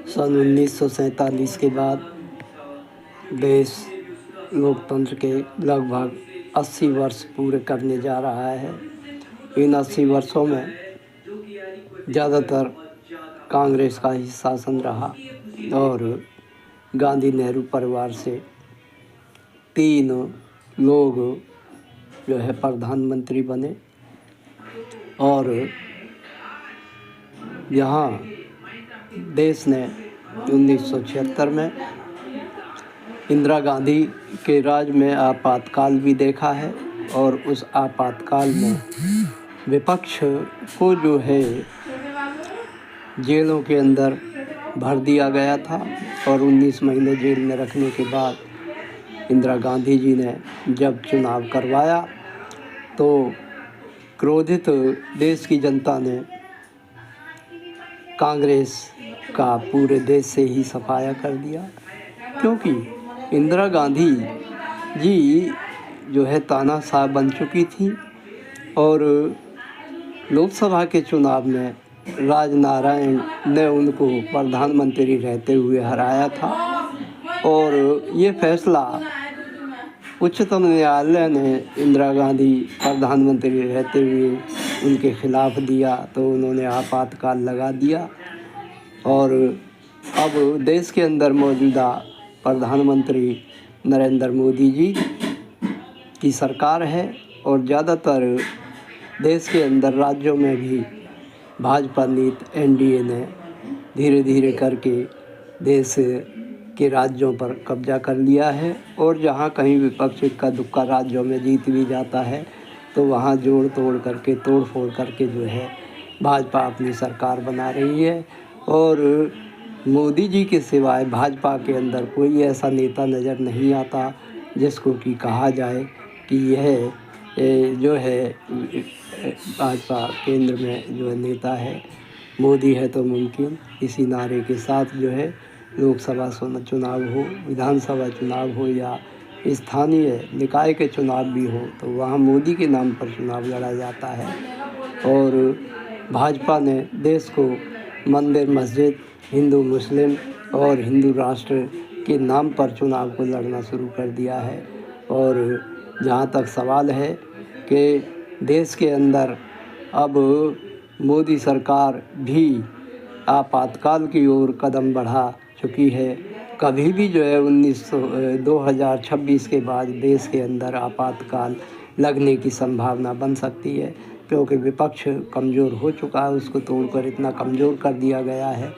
सन 1947 के बाद देश लोकतंत्र के लगभग 80 वर्ष पूरे करने जा रहा है। इन 80 वर्षों में ज़्यादातर कांग्रेस का ही शासन रहा और गांधी नेहरू परिवार से 3 लोग जो है प्रधानमंत्री बने और यहाँ देश ने 1976 में इंदिरा गांधी के राज में आपातकाल भी देखा है और उस आपातकाल में विपक्ष को जो है जेलों के अंदर भर दिया गया था और 19 महीने जेल में रखने के बाद इंदिरा गांधी जी ने जब चुनाव करवाया तो क्रोधित देश की जनता ने कांग्रेस का पूरे देश से ही सफाया कर दिया, क्योंकि इंदिरा गांधी जी जो है तानाशाह बन चुकी थी और लोकसभा के चुनाव में राजनारायण ने उनको प्रधानमंत्री रहते हुए हराया था और ये फैसला उच्चतम न्यायालय ने इंदिरा गांधी प्रधानमंत्री रहते हुए उनके खिलाफ दिया तो उन्होंने आपातकाल लगा दिया और अब देश के अंदर मौजूदा प्रधानमंत्री नरेंद्र मोदी जी की सरकार है और ज़्यादातर देश के अंदर राज्यों में भी भाजपा नीत एनडीए ने धीरे धीरे करके देश के राज्यों पर कब्जा कर लिया है और जहाँ कहीं विपक्ष का दुक्का राज्यों में जीत भी जाता है तो वहाँ जोड़ फोड़ करके जो है भाजपा अपनी सरकार बना रही है और मोदी जी के सिवाय भाजपा के अंदर कोई ऐसा नेता नज़र नहीं आता जिसको कि कहा जाए कि यह जो है भाजपा केंद्र में जो नेता है मोदी है तो मुमकिन। इसी नारे के साथ जो है लोकसभा चुनाव हो, विधानसभा चुनाव हो या स्थानीय निकाय के चुनाव भी हो तो वहाँ मोदी के नाम पर चुनाव लड़ा जाता है और भाजपा ने देश को मंदिर मस्जिद, हिंदू मुस्लिम और हिंदू राष्ट्र के नाम पर चुनाव को लड़ना शुरू कर दिया है। और जहाँ तक सवाल है कि देश के अंदर अब मोदी सरकार भी आपातकाल की ओर कदम बढ़ा चुकी है। कभी भी जो है 2026 के बाद देश के अंदर आपातकाल लगने की संभावना बन सकती है, क्योंकि विपक्ष कमज़ोर हो चुका है, उसको तोड़कर इतना कमज़ोर कर दिया गया है